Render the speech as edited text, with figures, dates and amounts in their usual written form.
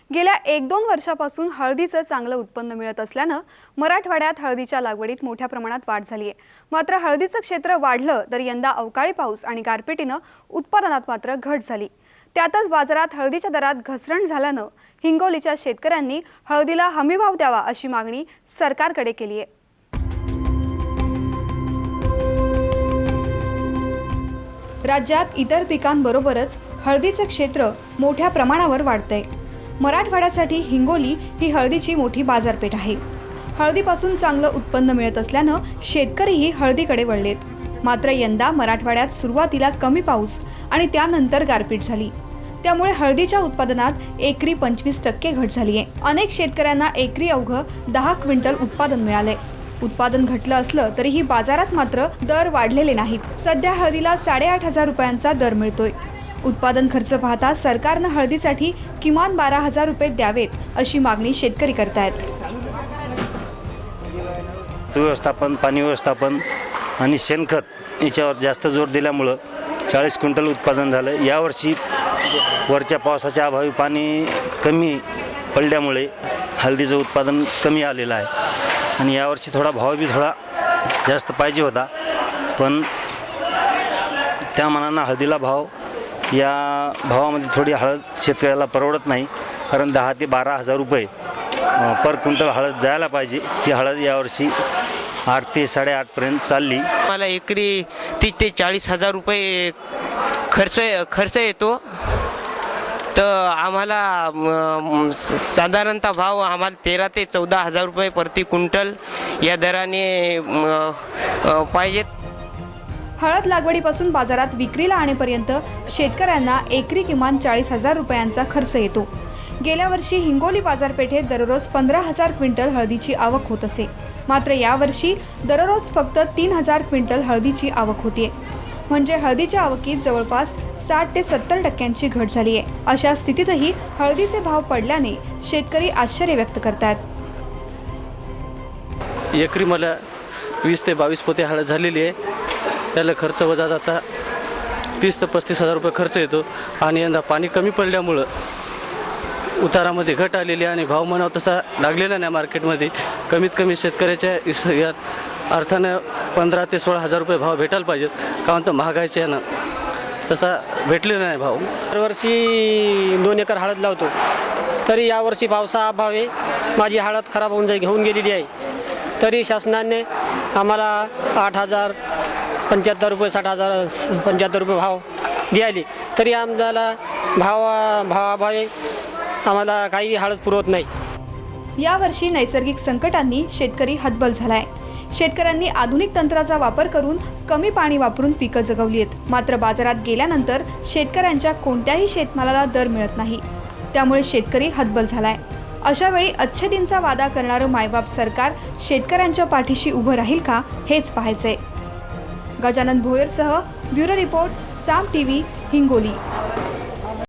गेल्या 1-2 वर्षापासून हळदीचं चांगलं उत्पन्न मिळत असल्यानं मराठवाड्यात हळदीच्या लागवडीत मोठ्या प्रमाणात वाढ झाली आहे। मात्र हळदीचं क्षेत्र वाढलं तर यंदा अवकाळी पाऊस आणि गारपिटीनं उत्पादनात मात्र घट झाली। त्यातच बाजारात हळदीच्या दरात घसरण झाल्यानं हिंगोलीच्या शेतकऱ्यांनी हळदीला हमीभाव द्यावा अशी मागणी सरकारकडे केली आहे। राज्यात इतर पिकांबरोबरच हळदीचं क्षेत्र मोठ्या प्रमाणावर वाढतंय। मराठवाड्यासाठी हिंगोली ही हळदीची मोठी बाजारपेठ आहे। हळदीपासून चांगलं उत्पन्न मिळत असल्यानं शेतकरीही हळदीकडे वळलेत। मात्र यंदा मराठवाड्यात सुरुवातीला कमी पाऊस आणि त्यानंतर गारपीट झाली, त्यामुळे हळदीच्या उत्पादनात एकरी 25% घट झाली आहे। अनेक शेतकऱ्यांना एकरी अवघं 10 क्विंटल उत्पादन मिळाले। उत्पादन घटलं असलं तरीही बाजारात मात्र दर वाढलेले नाहीत। सध्या हळदीला 8,500 रुपयांचा दर मिळतोय। उत्पादन खर्च पाहता सरकारनं हळदीसाठी किमान 12,000 रुपये द्यावेत अशी मागणी शेतकरी करतायत। व्यवस्थापन, पाणी व्यवस्थापन आणि शेणखत याच्यावर जास्त जोर दिल्यामुळं 40 क्विंटल उत्पादन झालं। यावर्षी वरच्या पावसाच्या अभावी पाणी कमी पडल्यामुळे हळदीचं उत्पादन कमी आलेलं आहे आणि यावर्षी थोडा भाव बी थोडा जास्त पाहिजे होता, पण त्या मानानं हळदीला भाव या भावामध्ये थोडी हळद शेतकऱ्याला परवडत नाही, कारण 10 ते 12,000 रुपये पर क्विंटल हळद जायला पाहिजे। ती हळद यावर्षी 8 ते 8.5 पर्यंत चालली। मला एकरी 30 ते 40,000 रुपये खर्च येतो। तर आम्हाला साधारणतः भाव आम्हाला 13 ते 14,000 रुपये प्रति क्विंटल या दराने पाहिजेत। हळद लागवडीपासून बाजारात विक्रीला आणेपर्यंत शेतकऱ्यांना एकरी किमान 40,000 रुपयांचा खर्च येतो। गेल्या वर्षी हिंगोली बाजारपेठेत दररोज 15,000 क्विंटल हळदीची आवक होत असे, मात्र यावर्षी दररोज फक्त 3,000 क्विंटल हळदीची आवक होतीये। म्हणजे हळदीच्या आवकीत जवळपास 60 ते 70% घट झाली आहे। अशा स्थितीतही हळदीचे भाव पडल्याने शेतकरी आश्चर्य व्यक्त करतात। एकरी मला 20 ते 22 पोते हळद झालेली आहे। त्याला खर्च वजा जाता 30 ते 35,000 रुपये खर्च येतो आणि यंदा पाणी कमी पडल्यामुळं उतारामध्ये घट आलेली आणि भाव म्हणावा तसा लागलेला नाही मार्केटमध्ये। कमीत कमी शेतकऱ्याच्या या अर्थानं 15 ते 16,000 रुपये भाव भेटायला पाहिजेत, कारण तर महागाईच्या यानं तसा भेटलेला नाही भाव। दरवर्षी 2 एकर हळद लावतो, तरी यावर्षी पावसा अभावी माझी हळद खराब होऊन गेलेली आहे। तरी शासनाने आम्हाला 8,075 रुपये 60,075 रुपये भाव द्यायले, तरी आम्हाला भावाभावी आम्हाला काही हळद पुरवत नाही। यावर्षी नैसर्गिक संकटांनी शेतकरी हतबल झालाय। शेतकऱ्यांनी आधुनिक तंत्राचा वापर करून कमी पाणी वापरून पिकं जगवली आहेत, मात्र बाजारात गेल्यानंतर शेतकऱ्यांच्या कोणत्याही शेतमालाला दर मिळत नाही, त्यामुळे शेतकरी हतबल झालाय। अशा वेळी अच्छेदींचा वादा करणारं मायबाप सरकार शेतकऱ्यांच्या पाठीशी उभं राहील का हेच पाहायचंय। गजानन भोयरसह ब्युरो रिपोर्ट, साम टीव्ही, हिंगोली।